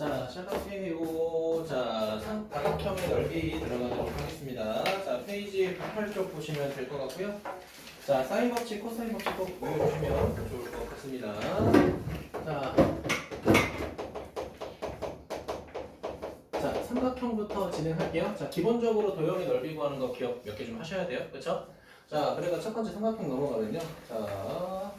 자, 시작할게요. 자, 다각형의 넓이 들어가도록 하겠습니다. 자, 페이지 108쪽 보시면 될 것 같고요. 자, 사인 법칙, 코사인 법칙 꼭 외워주시면 좋을 것 같습니다. 자, 삼각형부터 진행할게요. 자, 기본적으로 도형의 넓이 구하는 거 기억 몇 개 좀 하셔야 돼요. 그렇죠? 자, 그래서 첫 번째 삼각형 넘어가면요. 자,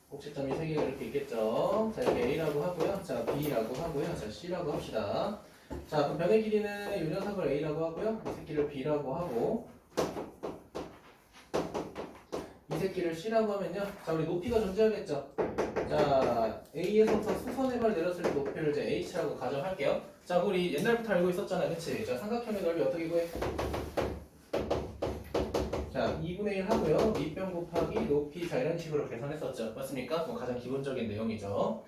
꼭지점이 3개가 이렇게 있겠죠. 자, 이렇게 A라고 하고요. 자, B라고 하고요. 자, C라고 합시다. 자, 그럼 변의 길이는 이 녀석을 A라고 하고요. 이 새끼를 B라고 하고 이 새끼를 C라고 하면요. 자, 우리 높이가 존재하겠죠. 자, A에서부터 수선의 발 내렸을 때 높이를 이제 H라고 가정할게요. 자, 우리 옛날부터 알고 있었잖아. 그치? 자, 삼각형의 넓이 어떻게 구해? 자, 2분의 1 하고요. 밑변 곱하기 높이, 자, 이런 식으로 계산했었죠. 맞습니까? 뭐 가장 기본적인 내용이죠.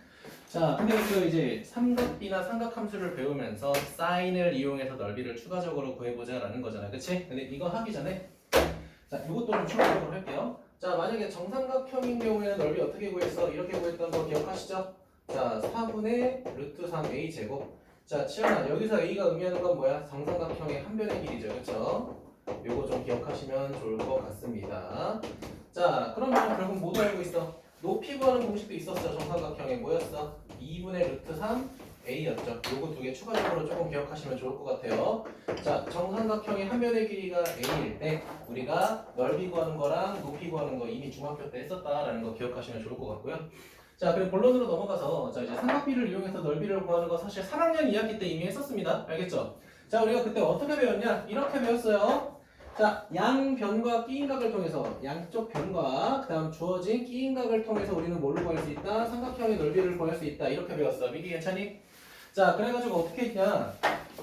자, 근데 그 이제 삼각비나 삼각함수를 배우면서 사인을 이용해서 넓이를 추가적으로 구해보자라는 거잖아. 그치? 근데 이거 하기 전에 자, 이것도 좀 추가적으로 할게요. 자, 만약에 정삼각형인 경우에는 넓이 어떻게 구했어? 이렇게 구했던 거 기억하시죠? 자, 4분의 루트 3a 제곱. 자, 치현아, 여기서 a가 의미하는 건 뭐야? 정삼각형의 한 변의 길이죠. 그쵸? 요거 좀 기억하시면 좋을 것 같습니다. 자, 그러면 결국 뭐도 알고 있어? 높이 구하는 공식도 있었어. 정삼각형에 뭐였어? 2분의 루트 3 a였죠. 요거 두 개 추가적으로 조금 기억하시면 좋을 것 같아요. 자, 정삼각형의 한 변의 길이가 a일 때 우리가 넓이 구하는 거랑 높이 구하는 거 이미 중학교 때 했었다라는 거 기억하시면 좋을 것 같고요. 자, 그리고 본론으로 넘어가서 자, 이제 삼각비를 이용해서 넓이를 구하는 거 사실 3학년 2학기 때 이미 했었습니다. 알겠죠? 자, 우리가 그때 어떻게 배웠냐? 이렇게 배웠어요. 자, 양변과 끼인각을 통해서 양쪽 변과 그 다음 주어진 끼인각을 통해서 우리는 뭘로 구할 수 있다? 삼각형의 넓이를 구할 수 있다. 이렇게 배웠어. 미기 괜찮니? 자, 그래가지고 어떻게 했냐?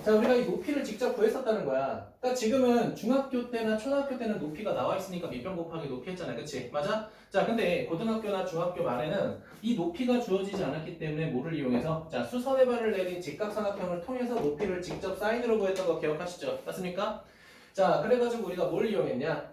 자, 우리가 이 높이를 직접 구했었다는 거야. 그러니까 지금은 중학교 때나 초등학교 때는 높이가 나와 있으니까 밑변 곱하기 높이 했잖아. 그치? 맞아? 자, 근데 고등학교나 중학교 말에는 이 높이가 주어지지 않았기 때문에 뭐를 이용해서 자, 수선의 발을 내린 직각삼각형을 통해서 높이를 직접 사인으로 구했던 거 기억하시죠? 맞습니까? 자, 그래가지고 우리가 뭘 이용했냐?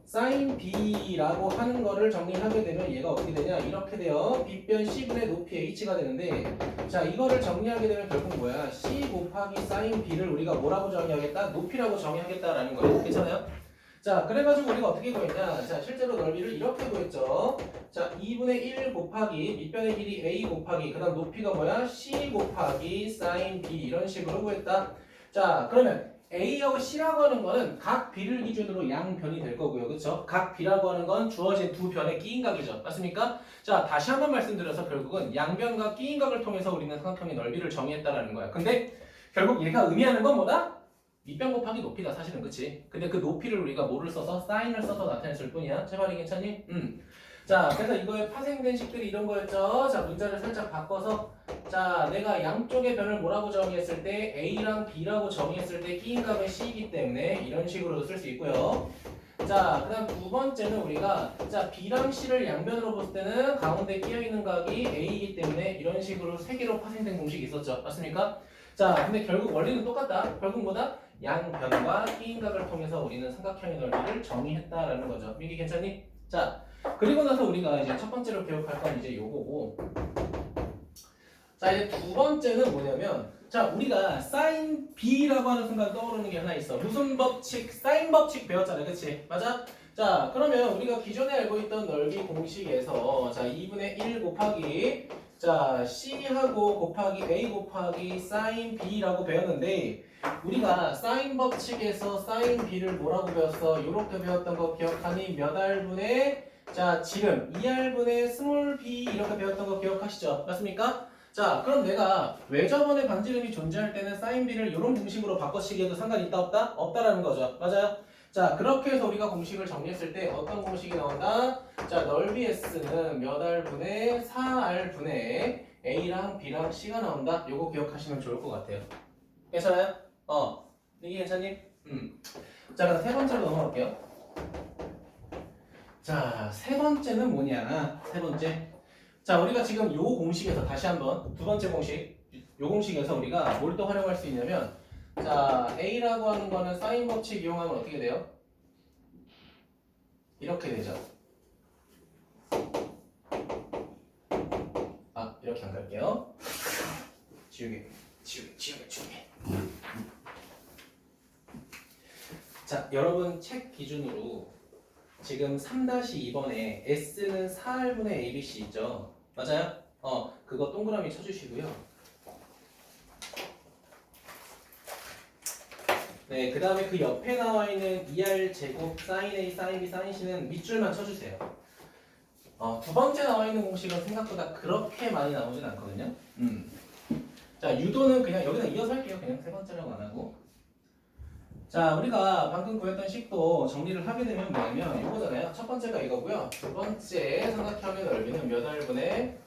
sin b라고 하는 거를 정리하게 되면 얘가 어떻게 되냐? 이렇게 돼요. 빗변 c분의 높이 h가 되는데 자, 이거를 정리하게 되면 결국 뭐야? c 곱하기 sin b를 우리가 뭐라고 정의하겠다? 높이라고 정의하겠다라는 거예요. 괜찮아요? 자, 그래가지고 우리가 어떻게 구했냐? 자, 실제로 넓이를 이렇게 구했죠. 자, 2분의 1 곱하기 밑변의 길이 a 곱하기 그 다음 높이가 뭐야? c 곱하기 sin b 이런 식으로 구했다. 자, 그러면 A하고 C라고 하는 거는 각 B를 기준으로 양변이 될 거고요. 그쵸? 각 B라고 하는 건 주어진 두 변의 끼인각이죠. 맞습니까? 자, 다시 한번 말씀드려서 결국은 양변과 끼인각을 통해서 우리는 삼각형의 넓이를 정의했다라는 거야. 근데 결국 얘가 의미하는 건 뭐다? 밑변 곱하기 높이다 사실은. 그치? 근데 그 높이를 우리가 뭐를 써서? 사인을 써서 나타냈을 뿐이야. 제발이 괜찮니? 자, 그래서 이거에 파생된 식들이 이런 거였죠. 자, 문자를 살짝 바꿔서 자, 내가 양쪽의 변을 뭐라고 정의했을 때 A랑 B라고 정의했을 때 끼인각은 C이기 때문에 이런 식으로 쓸 수 있고요. 자, 그 다음 두 번째는 우리가 자, B랑 C를 양변으로 봤을 때는 가운데 끼어있는 각이 A이기 때문에 이런 식으로 세 개로 파생된 공식이 있었죠. 맞습니까? 자, 근데 결국 원리는 똑같다. 결국 뭐다? 양변과 끼인각을 통해서 우리는 삼각형의 넓이를 정의했다라는 거죠. 미기 괜찮니? 자, 그리고 나서 우리가 이제 첫 번째로 기억할 건 이제 요거고 자, 이제 두 번째는 뭐냐면 자, 우리가 sin b라고 하는 순간 떠오르는 게 하나 있어. 무슨 법칙? 사인 법칙 배웠잖아요. 그치? 맞아? 자, 그러면 우리가 기존에 알고 있던 넓이 공식에서 자, 2분의 1 곱하기 자, c하고 곱하기 a 곱하기 sin b라고 배웠는데 우리가 사인 법칙에서 sin b를 뭐라고 배웠어? 이렇게 배웠던 거 기억하니? 몇 R분의 자, 지름 2R분의 스몰 b 이렇게 배웠던 거 기억하시죠? 맞습니까? 자, 그럼 내가 외접원의 반지름이 존재할 때는 sin b를 이런 공식으로 바꿔치기해도 상관이 있다 없다? 없다라는 거죠. 맞아요? 자, 그렇게 해서 우리가 공식을 정리했을 때 어떤 공식이 나온다? 자, 넓이 S는 몇 R분의 4R분의 A랑 B랑 C가 나온다. 요거 기억하시면 좋을 것 같아요. 괜찮아요? 이게 괜찮니? 자, 그럼 세 번째로 넘어갈게요. 자, 세 번째는 뭐냐? 세 번째. 자, 우리가 지금 요 공식에서 다시 한번 두 번째 공식, 요 공식에서 우리가 뭘 또 활용할 수 있냐면 자, A라고 하는 거는 사인 법칙 이용하면 어떻게 돼요? 이렇게 되죠. 아, 이렇게 안 갈게요. 지우개. 자, 여러분 책 기준으로 지금 3-2번에 S는 4R분의 ABC 있죠? 맞아요? 그거 동그라미 쳐주시고요. 네, 그 다음에 그 옆에 나와 있는 2R 제곱 sin A, sin B, sin C는 밑줄만 쳐주세요. 두 번째 나와 있는 공식은 생각보다 그렇게 많이 나오진 않거든요. 자, 유도는 그냥 여기다 이어서 할게요. 그냥 세 번째라고 안 하고. 자, 우리가 방금 구했던 식도 정리를 하게 되면 뭐냐면 이거잖아요. 첫 번째가 이거고요. 두 번째 삼각형의 넓이는 몇 R분의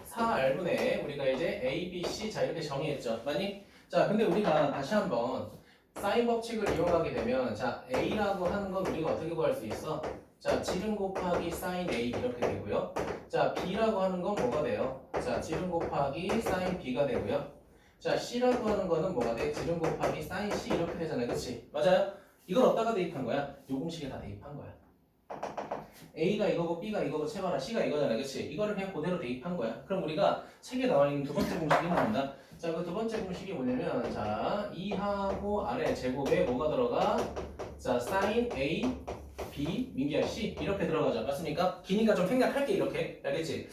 4R분의 우리가 이제 A, B, C 자 이렇게 정의했죠. 맞니? 자, 근데 우리가 다시 한번 사인 법칙을 이용하게 되면 자, A라고 하는 건 우리가 어떻게 구할 수 있어? 자, 지름 곱하기 사인 A 이렇게 되고요. 자, B라고 하는 건 뭐가 돼요? 자, 지름 곱하기 사인 B가 되고요. 자, C라고 하는 거는 뭐가 돼? 지름 곱하기 사인 C 이렇게 되잖아요. 그치? 맞아요? 이걸 어디다가 대입한 거야? 요 공식에 다 대입한 거야. A가 이거고 B가 이거고 채봐라 C가 이거잖아. 그치? 이거를 그냥 그대로 대입한 거야. 그럼 우리가 책에 나와 있는 두 번째 공식이 나온다. 자, 그 두 번째 공식이 뭐냐면 자, 2하고 아래 제곱에 뭐가 들어가? 자, sin A, B, 민기야 C 이렇게 들어가죠. 맞습니까? 기니까 좀 생략할게 이렇게. 알겠지?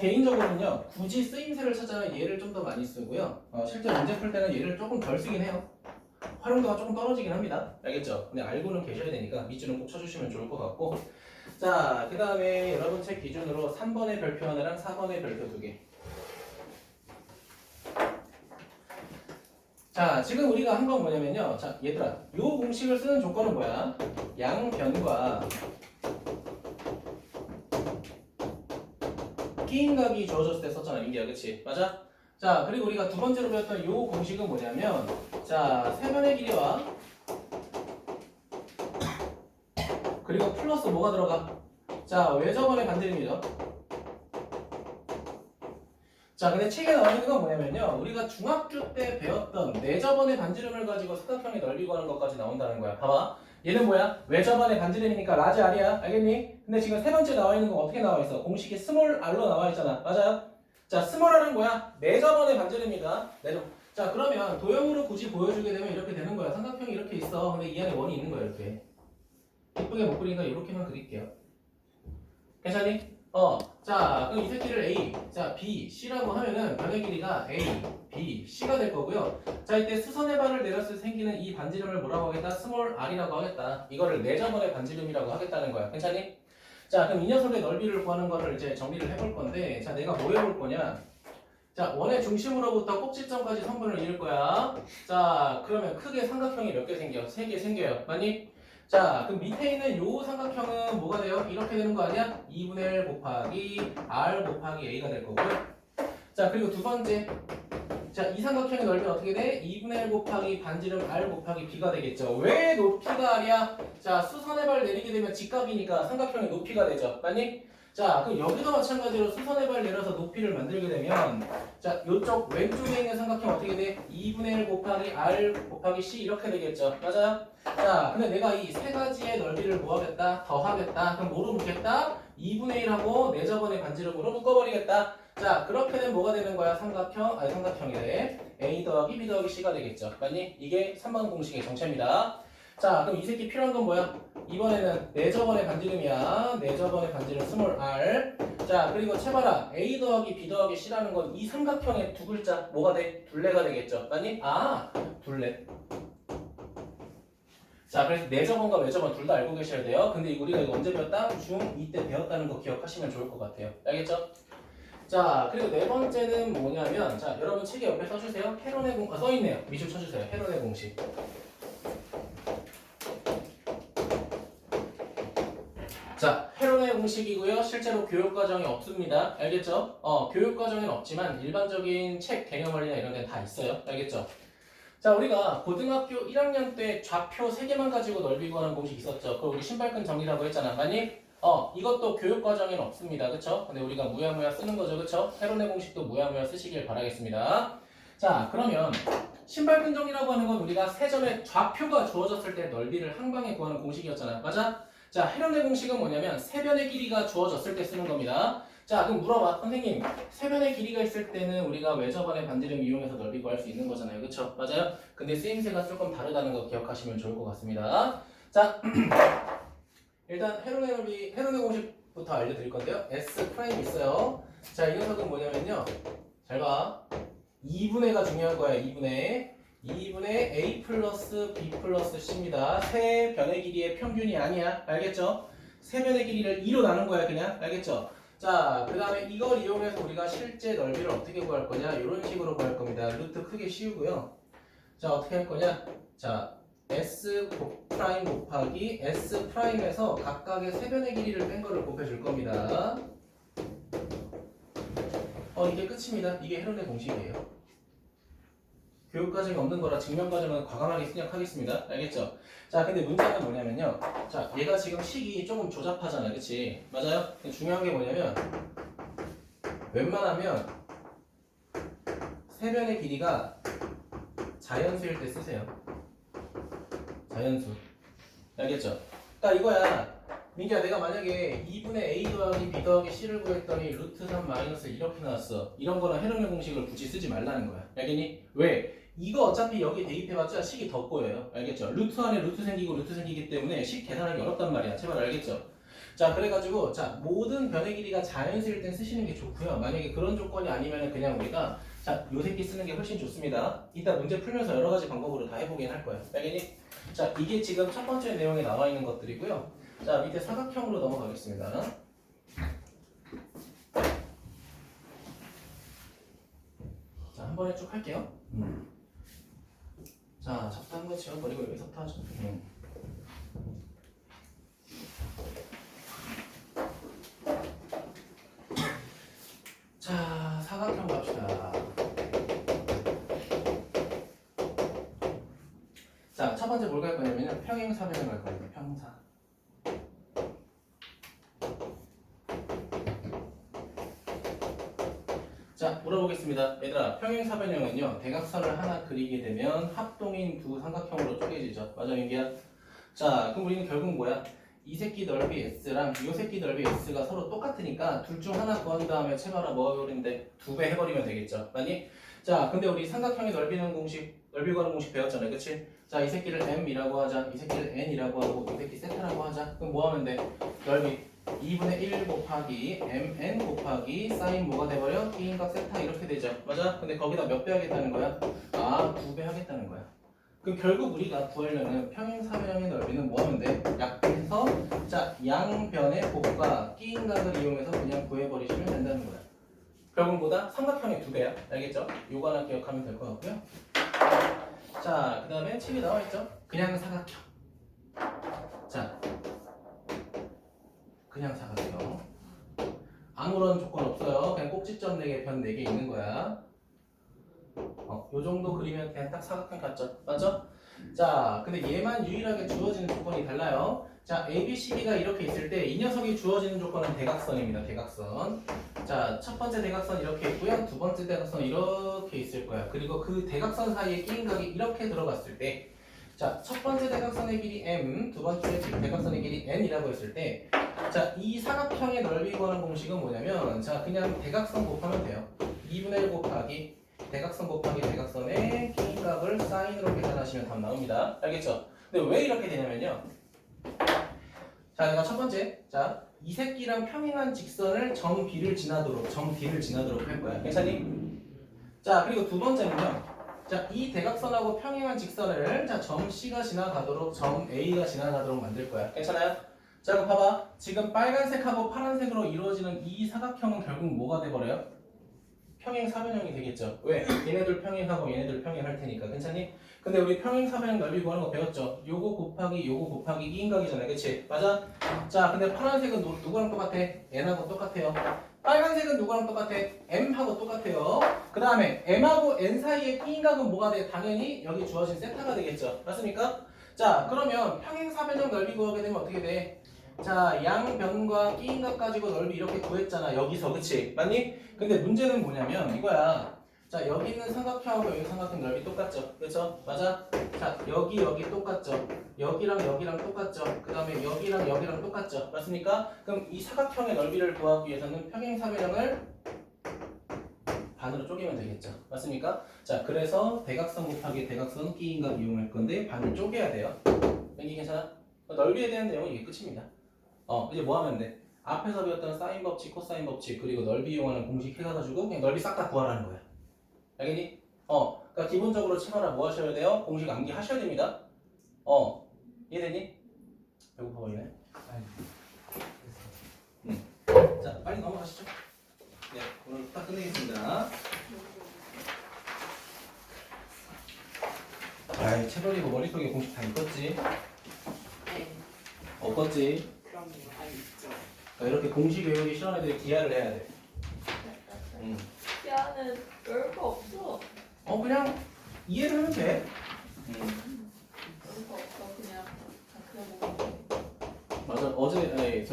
개인적으로는요, 굳이 쓰임새를 찾아야 얘를 좀 더 많이 쓰고요. 실제 문제 풀 때는 얘를 조금 덜 쓰긴 해요. 활용도가 조금 떨어지긴 합니다. 알겠죠? 근데 알고는 계셔야 되니까 밑줄은 꼭 쳐주시면 좋을 것 같고. 자, 그 다음에 여러분 책 기준으로 3번의 별표 하나랑 4번의 별표 2개. 자, 지금 우리가 한 건 뭐냐면요. 자, 얘들아, 요 공식을 쓰는 조건은 뭐야? 양변과 끼인각이 주어졌을 때 썼잖아, 민기야. 그치? 맞아? 자, 그리고 우리가 두 번째로 배웠던 요 공식은 뭐냐면 자, 세변의 길이와 그리고 플러스 뭐가 들어가? 자, 외접원의 반지름이죠. 자, 근데 책에 나와 있는 건 뭐냐면요. 우리가 중학교 때 배웠던 내접원의 반지름을 가지고 삼각형의 넓이 구하는 것까지 나온다는 거야. 봐봐. 얘는 뭐야? 외접원의 반지름이니까 라지 R이야. 알겠니? 근데 지금 세 번째 나와 있는 건 어떻게 나와 있어? 공식이 스몰 R로 나와 있잖아. 맞아요? 자, 스몰 R은 뭐야? 내접원의 반지름이다. 내접. 자, 그러면 도형으로 굳이 보여주게 되면 이렇게 되는 거야. 삼각형이 이렇게 있어. 근데 이 안에 원이 있는 거야, 이렇게. 예쁘게 못 그리니까 이렇게만 그릴게요. 괜찮니? 자, 그럼 이 새끼를 A, 자, B, C라고 하면은 변의 길이가 A, B, C가 될 거고요. 자, 이때 수선의 발을 내렸을 때 생기는 이 반지름을 뭐라고 하겠다? 스몰 R이라고 하겠다. 이거를 내접원의 반지름이라고 하겠다는 거야. 괜찮니? 자, 그럼 이 녀석의 넓이를 구하는 거를 이제 정리를 해볼 건데, 자, 내가 뭐 해볼 거냐? 자, 원의 중심으로부터 꼭지점까지 선분을 이을 거야. 자, 그러면 크게 삼각형이 몇 개 생겨? 3개 생겨요. 맞니? 자, 그럼 밑에 있는 요 삼각형은 뭐가 돼요? 이렇게 되는 거 아니야? 2분의 1 곱하기 R 곱하기 A가 될 거고요. 자, 그리고 두 번째. 자, 이 삼각형의 넓이는 어떻게 돼? 2분의 1 곱하기 반지름 R 곱하기 B가 되겠죠. 왜 높이가 R이야? 자, 수선의 발 내리게 되면 직각이니까 삼각형의 높이가 되죠. 맞니? 자, 그럼 여기도 마찬가지로 수선의 발 내려서 높이를 만들게 되면 자, 요쪽 왼쪽에 있는 삼각형 어떻게 돼? 2분의 1 곱하기 R 곱하기 C 이렇게 되겠죠. 맞아요? 자, 근데 내가 이 세 가지의 넓이를 뭐 하겠다? 더하겠다. 그럼 뭐로 묶겠다? 2분의 1하고 내접원의 반지름으로 묶어버리겠다. 자, 그렇게 되면 뭐가 되는 거야? 삼각형이래. A 더하기 B 더하기 C가 되겠죠. 맞니? 이게 3번 공식의 정체입니다. 자, 그럼 이 새끼 필요한 건 뭐야? 이번에는 내접원의 반지름이야. 내접원의 반지름 스몰 r. 자, 그리고 채봐라. A 더하기 B 더하기 C라는 건 이 삼각형의 두 글자 뭐가 돼? 둘레가 되겠죠. 맞니? 아, 둘레. 자, 그래서 내접원과 외접원 둘 다 알고 계셔야 돼요. 근데 우리가 이거 언제 배웠다? 중2 때 배웠다는 거 기억하시면 좋을 것 같아요. 알겠죠? 자, 그리고 네 번째는 뭐냐면 자, 여러분 책에 옆에 써주세요. 헤론의 공식 써있네요. 밑줄 쳐주세요. 헤론의 공식. 자, 헤론의 공식이고요. 실제로 교육과정이 없습니다. 알겠죠? 교육과정에는 없지만 일반적인 책 개념원이나 이런 데는 다 있어요. 알겠죠? 자, 우리가 고등학교 1학년 때 좌표 3개만 가지고 넓이 구하는 공식 있었죠. 그걸 우리 신발끈 정리라고 했잖아. 맞니? 이것도 교육과정에는 없습니다. 그쵸? 근데 우리가 무야무야 쓰는 거죠. 그쵸? 헤론의 공식도 무야무야 쓰시길 바라겠습니다. 자, 그러면 신발끈 정리라고 하는 건 우리가 세 점의 좌표가 주어졌을 때 넓이를 한 방에 구하는 공식이었잖아. 맞아? 자, 헤론의 공식은 뭐냐면 세 변의 길이가 주어졌을 때 쓰는 겁니다. 자, 그럼 물어봐. 선생님, 세변의 길이가 있을 때는 우리가 외접안의 반지름 이용해서 넓이 구할 수 있는 거잖아요. 그쵸? 맞아요? 근데 쓰임새가 조금 다르다는 거 기억하시면 좋을 것 같습니다. 자, 일단 헤론의 공식부터 알려드릴 건데요. S 프라임 있어요. 자, 이 녀석은 뭐냐면요. 잘 봐. 2분의가 중요한 거야. 2분의 A 플러스 B 플러스 C입니다. 세 변의 길이의 평균이 아니야. 알겠죠? 세 변의 길이를 2로 나눈 거야. 그냥. 알겠죠? 자, 그 다음에 이걸 이용해서 우리가 실제 넓이를 어떻게 구할 거냐? 이런 식으로 구할 겁니다. 루트 크게 씌우고요. 자, 어떻게 할 거냐? 자, S 프라임 곱하기 S 프라임에서 각각의 세 변의 길이를 뺀 거를 곱해줄 겁니다. 이게 끝입니다. 이게 헤론의 공식이에요. 교육과정이 없는 거라 증명과정은 과감하게 생략하겠습니다. 알겠죠? 자, 근데 문제는 뭐냐면요. 자, 얘가 지금 식이 조금 조잡하잖아. 그치? 맞아요? 근데 중요한 게 뭐냐면 웬만하면 세변의 길이가 자연수일 때 쓰세요. 자연수. 알겠죠? 그러니까 이거야. 민기야, 내가 만약에 2분의 A 더하기 B 더하기 C를 구했더니 루트 3 마이너스 이렇게 나왔어. 이런 거는 헤르메 공식을 굳이 쓰지 말라는 거야. 알겠니? 왜? 이거 어차피 여기 대입해봤자 식이 더 꼬여요. 알겠죠? 루트 안에 루트 생기고 루트 생기기 때문에 식 계산하기 어렵단 말이야. 제발 알겠죠? 자, 그래가지고 자, 모든 변의 길이가 자연수일 땐 쓰시는 게 좋고요. 만약에 그런 조건이 아니면 그냥 우리가 자, 요 새끼 쓰는 게 훨씬 좋습니다. 이따 문제 풀면서 여러 가지 방법으로 다 해보긴 할 거야. 알겠니? 자, 이게 지금 첫 번째 내용에 나와 있는 것들이고요. 자, 밑에 사각형으로 넘어가겠습니다. 자, 한 번에 쭉 할게요. 자, 잡다한 거 지워버리고 여기서부터 하죠. 자, 사각형 갑시다. 자, 첫 번째 뭘 갈 거냐면요. 평행사변을 갈 겁니다. 평사. 자, 물어보겠습니다. 얘들아, 평행사변형은요, 대각선을 하나 그리게 되면 합동인 두 삼각형으로 쪼개지죠. 맞아, 민기야? 자, 그럼 우리는 결국 뭐야? 이 새끼 넓이 S랑 이 새끼 넓이 S가 서로 똑같으니까 둘 중 하나 구한 다음에 채봐라 뭐 해버리는데 2배 해버리면 되겠죠. 맞니? 자, 근데 우리 삼각형의 넓이 구하는 공식 배웠잖아요. 그치? 자, 이 새끼를 M이라고 하자. 이 새끼를 N이라고 하고 이 새끼 세타라고 하자. 그럼 뭐 하면 돼? 넓이 2분의 1 곱하기 mn 곱하기 사인 뭐가 돼버려? B인각 세타 이렇게 되죠. 맞아? 근데 거기다 몇 배 하겠다는 거야? 아, 2배 하겠다는 거야. 그럼 결국 우리가 구하려면 평행사변형의 넓이는 뭐 하면 돼? 약분해서 자, 양변의 곱과 B인각을 이용해서 그냥 구해버리시면 된다는 거야. 결국보다 삼각형의 2배야. 알겠죠? 요거 하나 기억하면 될 것 같고요. 자, 그 다음에 칩이 나와있죠? 그냥 사각형. 자, 그냥 사각형. 아무런 조건 없어요. 그냥 꼭지점 4개, 변 4개 있는 거야. 요 정도 그리면 그냥 딱 사각형 같죠? 맞죠? 자, 근데 얘만 유일하게 주어지는 조건이 달라요. 자, ABCD가 이렇게 있을 때 이 녀석이 주어지는 조건은 대각선입니다. 대각선. 자, 첫 번째 대각선 이렇게 있고요. 두 번째 대각선 이렇게 있을 거야. 그리고 그 대각선 사이에 끼인각이 이렇게 들어갔을 때 자, 첫 번째 대각선의 길이 M, 두 번째 대각선의 길이 N이라고 했을 때 자, 이 사각형의 넓이 구하는 공식은 뭐냐면 자, 그냥 대각선 곱하면 돼요. 2분의 1 곱하기 대각선 곱하기 대각선의 끼인각을 사인으로 계산하시면 답 나옵니다. 알겠죠? 근데 왜 이렇게 되냐면요. 자, 내가 첫 번째 자, 이 새끼랑 평행한 직선을 점 B를 지나도록 할 거야. 괜찮니? 자, 그리고 두 번째는요. 자, 이 대각선하고 평행한 직선을 자, 점 C가 지나가도록 점 A가 지나가도록 만들 거야. 괜찮아요? 자, 그럼 봐봐. 지금 빨간색하고 파란색으로 이루어지는 이 사각형은 결국 뭐가 돼버려요? 평행사변형이 되겠죠. 왜? 얘네들 평행하고 얘네들 평행할 테니까. 괜찮니? 근데 우리 평행사변형 넓이 구하는 거 배웠죠? 요거 곱하기 B인각이잖아. 그치? 맞아? 자, 근데 파란색은 누구랑 똑같아? N하고 똑같아요. 빨간색은 누구랑 똑같아? M하고 똑같아요. 그 다음에 M하고 N 사이의 B인각은 뭐가 돼? 당연히 여기 주어진 세타가 되겠죠. 맞습니까? 자, 그러면 평행사변형 넓이 구하게 되면 어떻게 돼? 자, 양변과 끼인각 가지고 넓이 이렇게 구했잖아. 여기서. 그치? 맞니? 근데 문제는 뭐냐면 이거야. 자, 여기 있는 삼각형하고 여기 삼각형 넓이 똑같죠? 그렇죠? 맞아? 자, 여기 똑같죠? 여기랑 똑같죠? 그 다음에 여기랑 똑같죠? 맞습니까? 그럼 이 사각형의 넓이를 구하기 위해서는 평행사변형을 반으로 쪼개면 되겠죠? 맞습니까? 자, 그래서 대각선 곱하기 대각선 끼인각 이용할 건데 반을 쪼개야 돼요. 여기 괜찮아? 넓이에 대한 내용은 이게 끝입니다. 이제 뭐 하면 돼? 앞에서 배웠던 사인 법칙, 코사인 법칙, 그리고 넓이 이용하는 공식 해가지고 그냥 넓이 싹 다 구하라는 거야. 알겠니? 그러니까 기본적으로 치마라 뭐 하셔야 돼요? 공식 암기하셔야 됩니다. 이해되니? 배고파 보이네. 자, 빨리 넘어가시죠. 네, 오늘 딱 끝내겠습니다. 아이, 채벌이고 머릿속에 공식 다 있겠지? 네. 없겠지? 그럼요. 있죠. 그러니까 이렇게 공식 외우기 싫어하는 애들이 기하를 해야 돼. 야는 별거 없어. 그냥 이해를 하면 돼. 별거 없어. 그냥 먹으면 돼. 맞아. 어제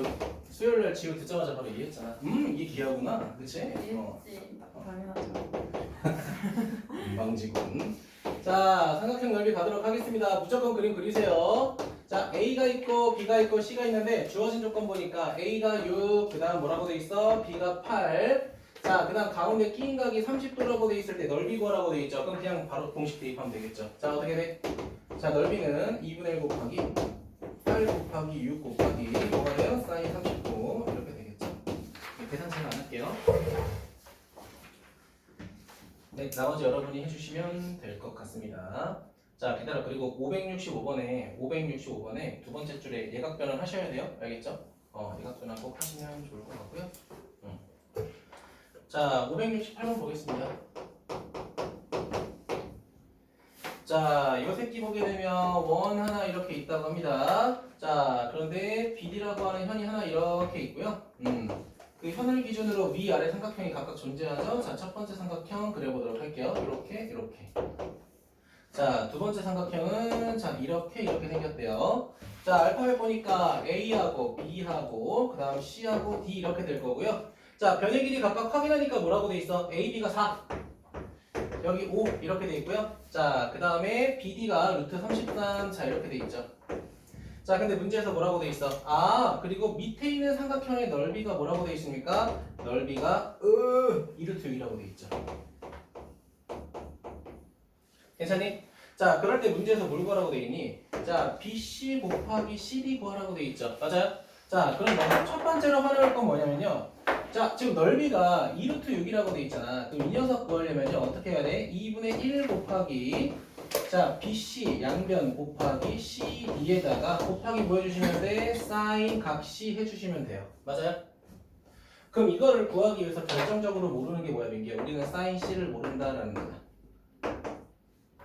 수요일날 지우 듣자마자 바로 이해했잖아. 이게 기하구나. 그치? 이해했지. 당연하죠. 망지군. 자, 삼각형 넓이 가도록 하겠습니다. 무조건 그림 그리세요. 자, A가 있고 B가 있고 C가 있는데 주어진 조건 보니까 A가 6, 그 다음 뭐라고 돼 있어? B가 8. 자, 그 다음 가운데 끼인 각이 30도라고 돼 있을 때 넓이 구하라고 돼 있죠. 그럼 그냥 바로 공식 대입하면 되겠죠. 자, 어떻게 돼? 자, 넓이는 2분의 1 곱하기 8 곱하기 6 곱하기 뭐가 돼요? 사인 30도 이렇게 되겠죠. 계산 잘 안 할게요. 네, 나머지 여러분이 해주시면 될 것 같습니다. 자, 기다려. 그리고 565번에 두 번째 줄에 예각변환 하셔야 돼요. 알겠죠? 예각변환 꼭 하시면 좋을 것 같고요. 자, 568번 보겠습니다. 자, 이 새끼 보게 되면 원 하나 이렇게 있다고 합니다. 자, 그런데 BD라고 하는 현이 하나 이렇게 있고요. 그 현을 기준으로 위아래 삼각형이 각각 존재하죠. 자, 첫 번째 삼각형 그려보도록 할게요. 이렇게. 자, 두 번째 삼각형은 자, 이렇게 생겼대요. 자, 알파벳 보니까 A하고 B하고 그 다음 C하고 D 이렇게 될 거고요. 자, 변의 길이 각각 확인하니까 뭐라고 돼 있어? AB가 4, 여기 5 이렇게 돼 있고요. 자, 그 다음에 BD가 루트 33, 자, 이렇게 돼 있죠. 자, 근데 문제에서 뭐라고 돼 있어? 그리고 밑에 있는 삼각형의 넓이가 뭐라고 돼 있습니까? 넓이가 2루트 6이라고 돼 있죠. 괜찮니? 자, 그럴 때 문제에서 뭘 구하라고 돼 있니? 자, BC 곱하기 CD 구하라고 돼 있죠. 맞아요? 자, 그럼 첫 번째로 활용할 건 뭐냐면요. 자, 지금 넓이가 2루트 6이라고 돼 있잖아. 그럼 이 녀석 구하려면요. 어떻게 해야 돼? 2분의 1 곱하기 자, BC 양변 곱하기 CD에다가 곱하기 뭐 해주시면 돼? 사인 각 C 해주시면 돼요. 맞아요? 그럼 이거를 구하기 위해서 결정적으로 모르는 게 뭐야, 민기야? 우리는 사인 C를 모른다라는 거야.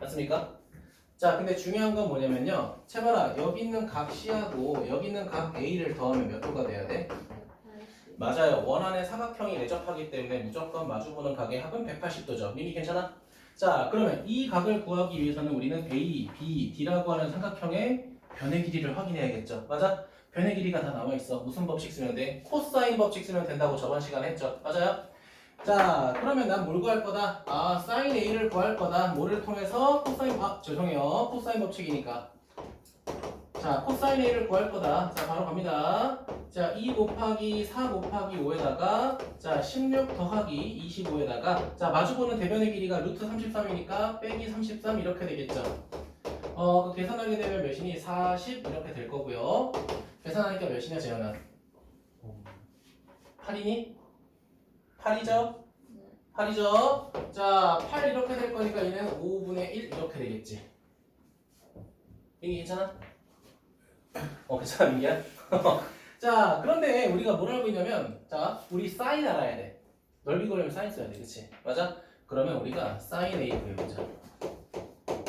맞습니까? 자, 근데 중요한 건 뭐냐면요. 채봐라, 여기 있는 각 C하고 여기 있는 각 A를 더하면 몇 도가 돼야 돼? 맞아요. 원안의 사각형이 내접하기 때문에 무조건 마주보는 각의 합은 180도죠. 민기 괜찮아? 자, 그러면 이 각을 구하기 위해서는 우리는 A, B, D라고 하는 삼각형의 변의 길이를 확인해야겠죠. 맞아? 변의 길이가 다 나와있어. 무슨 법칙 쓰면 돼? 코사인 법칙 쓰면 된다고 저번 시간에 했죠. 맞아요? 자, 그러면 난 뭘 구할 거다? 사인 A를 구할 거다. 뭐를 통해서? 코사인, 죄송해요. 코사인 법칙이니까. 자, 코사인 A를 구할 거다. 자, 바로 갑니다. 자, 2 곱하기 4 곱하기 5에다가 자, 16 더하기 25에다가 자, 마주보는 대변의 길이가 루트 33이니까 빼기 33 이렇게 되겠죠. 그 계산하게 되면 몇이니? 40 이렇게 될 거고요. 계산하니까 몇이냐, 재현아? 8이니? 8이죠? 8이죠? 자, 8 이렇게 될 거니까 얘는 5분의 1 이렇게 되겠지. 이게 괜찮아? 괜찮아, 민기야? 자, 그런데 우리가 뭘 알고 있냐면, 자, 우리 사인 알아야 돼. 넓이 구하려면 사인 써야 돼, 그치? 맞아? 그러면 우리가 사인 A 구해보자.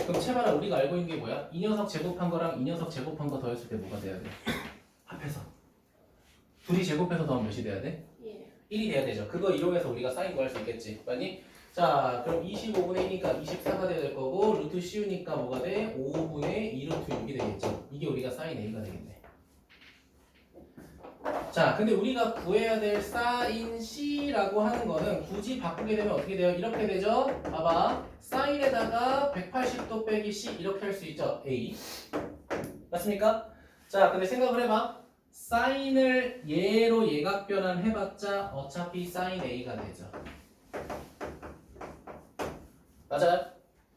그럼 채봐라, 우리가 알고 있는 게 뭐야? 이 녀석 제곱한 거랑 이 녀석 제곱한 거 더했을 때 뭐가 돼야 돼? 합해서. 둘이 제곱해서 더하면 몇이 돼야 돼? 1이 돼야 되죠. 그거 이용해서 우리가 사인 구할 수 있겠지. 맞니? 자, 그럼 25분의 1이니까 24가 돼야 될 거고, 루트 씌우니까 뭐가 돼? 5분의 2루트 6이 되겠죠. 이게 우리가 사인 A가 되겠네. 자, 근데 우리가 구해야 될 사인 C라고 하는 거는 굳이 바꾸게 되면 어떻게 돼요? 이렇게 되죠? 봐봐. 사인에다가 180도 빼기 C 이렇게 할 수 있죠? A. 맞습니까? 자, 근데 생각을 해봐. 사인을 얘로 예각 변환해봤자 어차피 사인 A가 되죠. 맞아요?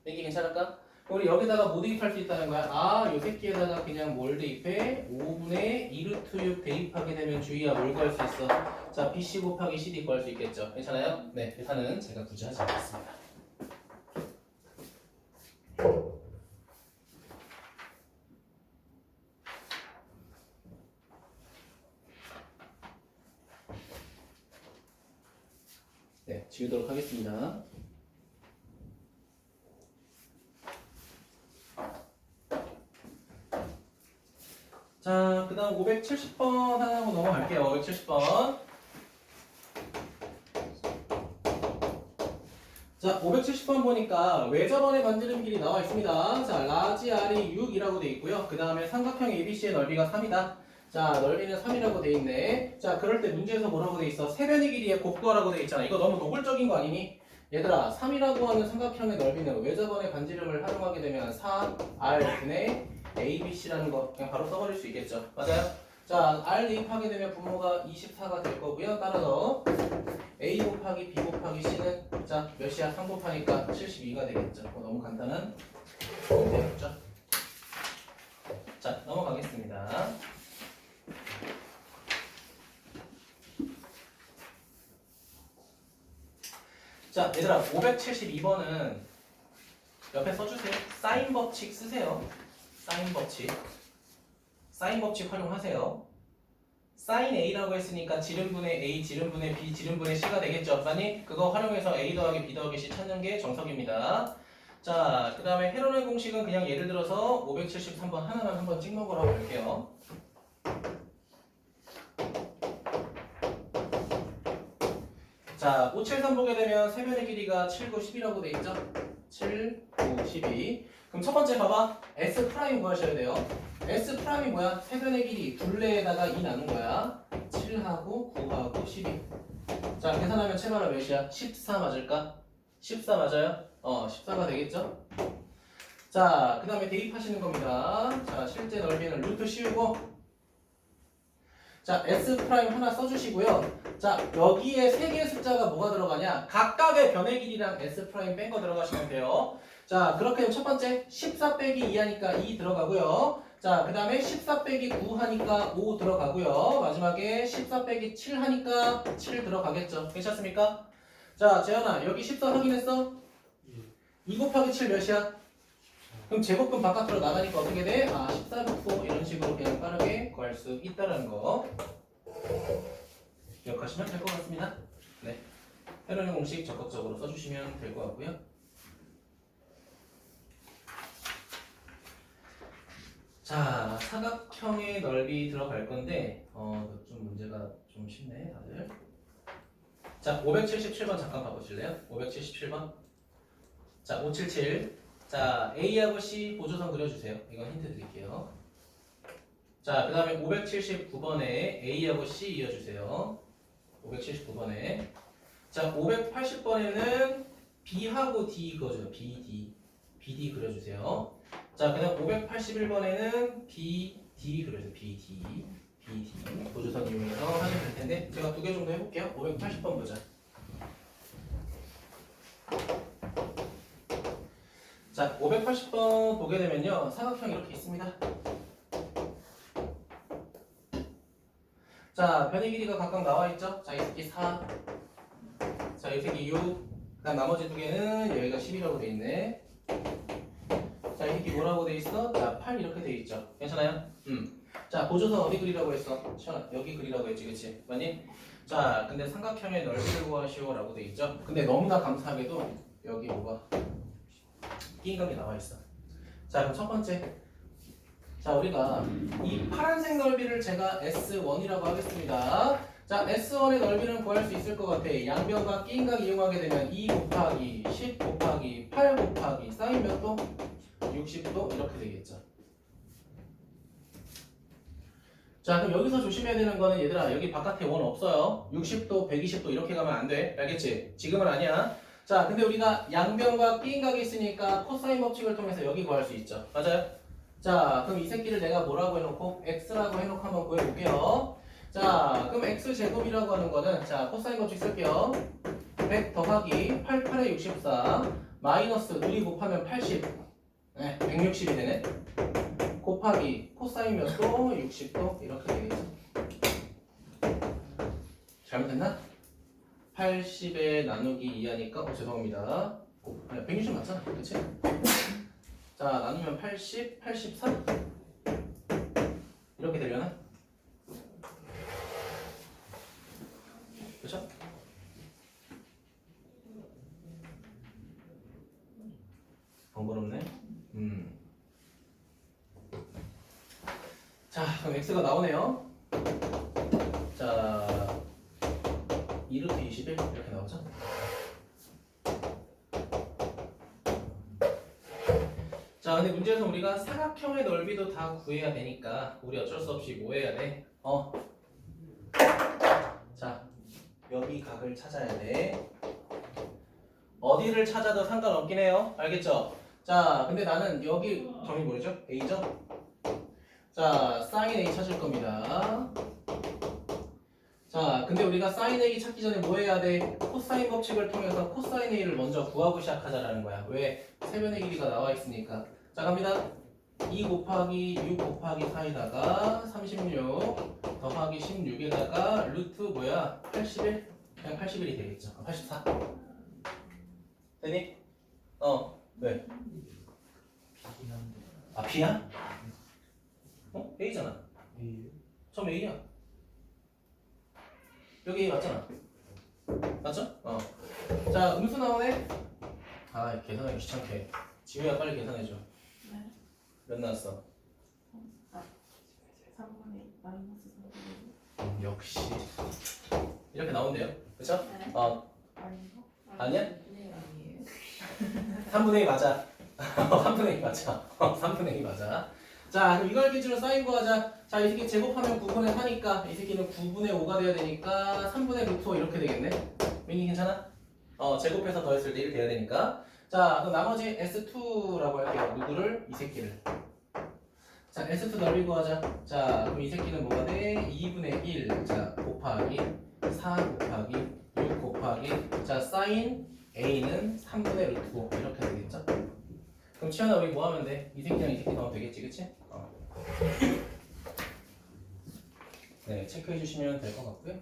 얘기 괜찮을까? 우리 여기다가 뭐 대입할 수 있다는 거야? 아, 요 새끼에다가 그냥 뭘 대입해? 5분의 2루트 6 대입하게 되면 주의야 뭘 구할 수 있어? 자, BC 곱하기 CD 구할 수 있겠죠? 괜찮아요? 네, 계산은 제가 굳이 하지 않겠습니다. 네, 지우도록 하겠습니다. 자, 그 다음 570번 하나 하고 넘어갈게요. 570번. 자, 570번 보니까 외접원의 반지름 길이 나와 있습니다. 자, 라지 R이 6이라고 돼 있고요. 그 다음에 삼각형 ABC의 넓이가 3이다. 자, 넓이는 3이라고 돼 있네. 자, 그럴 때 문제에서 뭐라고 돼 있어? 세변의 길이의 곱도하라고 돼 있잖아. 이거 너무 노골적인 거 아니니? 얘들아, 3이라고 하는 삼각형의 넓이는 외접원의 반지름을 활용하게 되면 4R분의 ABC라는 거 그냥 바로 써버릴 수 있겠죠. 맞아요? 자, R 대입하게 되면 분모가 24가 될 거고요. 따라서 A 곱하기 B 곱하기 C는 자, 몇이야? 3 곱하니까 72가 되겠죠. 너무 간단한 문제였죠. 자, 넘어가겠습니다. 자, 얘들아, 572번은 옆에 써주세요. 사인 법칙 쓰세요. 사인 법칙. 사인 법칙 활용하세요. 사인 A라고 했으니까 지름분의 A, 지름분의 B, 지름분의 C가 되겠죠. 맞니? 그거 활용해서 A 더하기 B 더하기 C 찾는 게 정석입니다. 자, 그 다음에 헤론의 공식은 그냥 예를 들어서 573번 하나만 한번 찍먹으러 볼게요. 자, 573 보게 되면 세변의 길이가 7, 9, 10이라고 돼 있죠? 7, 9, 12. 그럼 첫 번째 봐봐. S 프라임 구하셔야 돼요. S 프라임이 뭐야? 세변의 길이 둘레에다가 2 나눈 거야. 7하고 9하고 12. 자, 계산하면 채바라 몇이야? 14 맞을까? 14 맞아요? 14가 되겠죠? 자, 그 다음에 대입하시는 겁니다. 자, 실제 넓이는 루트 씌우고 자, S 프라임 하나 써주시고요. 자, 여기에 세 개의 숫자가 뭐가 들어가냐? 각각의 변의 길이랑 S 프라임 뺀 거 들어가시면 돼요. 자, 그렇게 하면 첫 번째 14 빼기 2 하니까 2 들어가고요. 자, 그 다음에 14 빼기 9 하니까 5 들어가고요. 마지막에 14 빼기 7 하니까 7 들어가겠죠. 괜찮습니까? 자, 재현아, 여기 14 확인했어? 2 곱하기 7 몇이야? 그럼 제곱근 바깥으로 나가니까 어떻게 돼? 14 넣고 이런 식으로 그냥 빠르게 구할 수 있다는 거 기억하시면 될 것 같습니다. 네, 헤론의 공식 적극적으로 써주시면 될 것 같고요. 자, 사각형의 넓이 들어갈 건데 좀 문제가 좀 쉽네 다들. 자, 577번 잠깐 봐보실래요? 577번. 자, 577. 자, A하고 C 보조선 그려주세요. 이건 힌트 드릴게요. 자, 그 다음에 579번에 A하고 C 이어주세요. 579번에. 자, 580번에는 B하고 D 그어줘요. BD. BD 그려주세요. 자, 그 다음 581번에는 BD 그려주세요. BD. BD. 보조선 이용해서 하면 될 텐데, 제가 2개 정도 해볼게요. 580번 보자. 자, 580번 보게 되면요. 사각형 이렇게 있습니다. 자, 변의 길이가 각각 나와 있죠? 자, 이 새끼 4. 자, 이 새끼 6. 그 다음 나머지 2개는 여기가 10이라고 돼 있네. 자, 이 새끼 뭐라고 돼 있어? 자, 8 이렇게 돼 있죠. 괜찮아요? 자, 보조선 어디 그리라고 했어? 시원아, 여기 그리라고 했지, 그치? 맞니? 자, 근데 삼각형의 넓이를 구하시오 라고 돼 있죠? 근데 너무나 감사하게도 여기 뭐가 끼인감이 나와 있어. 자, 그럼 첫 번째. 자, 우리가 이 파란색 넓이를 제가 S1이라고 하겠습니다. 자, S1의 넓이는 구할 수 있을 것 같아. 양변과 끼인각 이용하게 되면 2 곱하기 10 곱하기 8 곱하기 사인 몇 도? 60도 이렇게 되겠죠. 자, 그럼 여기서 조심해야 되는 거는 얘들아, 여기 바깥에 원 없어요. 60도, 120도 이렇게 가면 안 돼. 알겠지? 지금은 아니야. 자, 근데 우리가 양변과 삐인각이 있으니까 코사인 법칙을 통해서 여기 구할 수 있죠. 맞아요? 자, 그럼 이 새끼를 내가 뭐라고 해놓고 x라고 해놓고 한번 구해볼게요. 자, 그럼 x제곱이라고 하는 거는 자, 코사인 법칙 쓸게요. 100 더하기 88에 64 마이너스 우리 곱하면 80 네, 160이 되네. 곱하기 코사인 몇 도? 60도 이렇게 되겠죠. 잘못했나? 80에 나누기 2하니까 죄송합니다. 아니, 160 맞잖아. 그치? 자, 나누면 80, 84 이렇게 되려나? 그쵸? 번거롭네. 자, 그럼 x가 나오네요. 자, 2루트 21 이렇게 나오죠. 자, 근데 문제에서 우리가 사각형의 넓이도 다 구해야 되니까 우리 어쩔 수 없이 뭐 해야 돼? 자, 여기 각을 찾아야 돼. 어디를 찾아도 상관없긴 해요. 알겠죠? 자, 근데 나는 여기 점이 뭐죠? A죠? 자, sin A 찾을 겁니다. 자, 근데 우리가 sin A 찾기 전에 뭐 해야 돼? 코사인 법칙을 통해서 코사인 A를 먼저 구하고 시작하자라는 거야. 왜? 세변의 길이가 나와 있으니까. 자, 갑니다. 2 곱하기 6 곱하기 4에다가 36 더하기 16에다가 루트 뭐야? 81? 그냥 81이 되겠죠. 84. 되니? 왜? 아, B야? A잖아. 처음 A야. 여기 A 맞잖아. 맞죠? 자, 음수 나오네? 아, 계산하기 귀찮게. 지우야, 빨리 계산해줘. 네. 몇 나왔어? 3분의 마이너스 3분의 역시. 이렇게 나온대요. 그쵸? 네. 아니야? 네, 아니에요. 3분의 2 맞아. 3분의 2 맞아. 3분의 2 맞아. 자, 그럼 이걸 기준으로 사인 구하자. 자, 이 새끼 제곱하면 9분의 4니까 이 새끼는 9분의 5가 돼야 되니까 3분의 루트 5 이렇게 되겠네. 민기 괜찮아? 제곱해서 더했을 때 1 돼야 되니까. 자, 그럼 나머지 S2라고 할게요. 누구를? 이 새끼를. 자, S2 넓이 구하자. 자, 그럼 이 새끼는 뭐가 돼? 2분의 1. 자, 곱하기 4 곱하기 6 곱하기 자, 사인 A는 3분의 루트 5 이렇게 되겠죠? 그럼 치환아 우리 뭐 하면 돼? 이 새끼랑 이 새끼 넣으면 되겠지, 그치? 네, 체크해 주시면 될 것 같고요.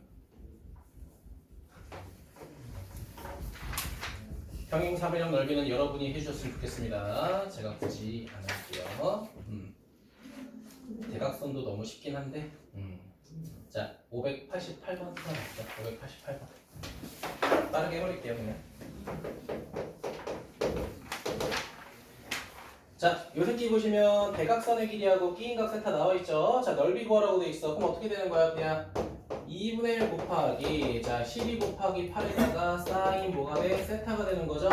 평행사변형 넓이는 여러분이 해주셨으면 좋겠습니다. 제가 굳이 안 할게요. 대각선도 너무 쉽긴 한데. 자, 588번 들어갔죠. 588번. 빠르게 해버릴게요, 그냥. 자, 요 새끼 보시면 대각선의 길이하고 끼인각 세타 나와 있죠. 자, 넓이 구하라고 돼 있어. 그럼 어떻게 되는 거야? 그냥 2분의 1 곱하기 자 12 곱하기 8에다가 사인 뭐가 돼? 세타가 되는 거죠.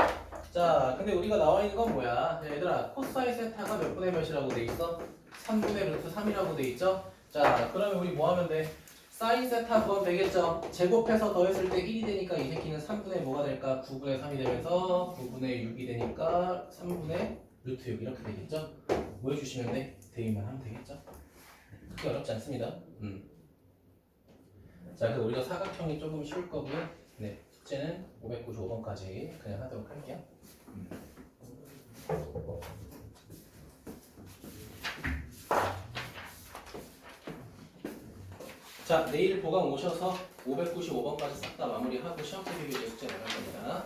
자, 근데 우리가 나와 있는 건 뭐야? 얘들아, 코사인 세타가 몇 분의 몇이라고 돼 있어? 3분의 루트 3이라고 돼 있죠. 자, 그러면 우리 뭐 하면 돼? 사인 세타 구하면 되겠죠. 제곱해서 더했을 때 1이 되니까 이 새끼는 3분의 뭐가 될까? 9분의 3이 되면서 9분의 6이 되니까 3분의 루트 6 이렇게 되겠죠. 뭐 해주시면 돼? 대입만 하면 되겠죠. 크게 어렵지 않습니다. 자, 그래서 우리가 사각형이 조금 쉬울 거고요. 네, 숙제는 595번까지 그냥 하도록 할게요. 자, 내일 보강 오셔서 595번까지 싹 다 마무리하고 시험 때 비교제 숙제 나갈 겁니다.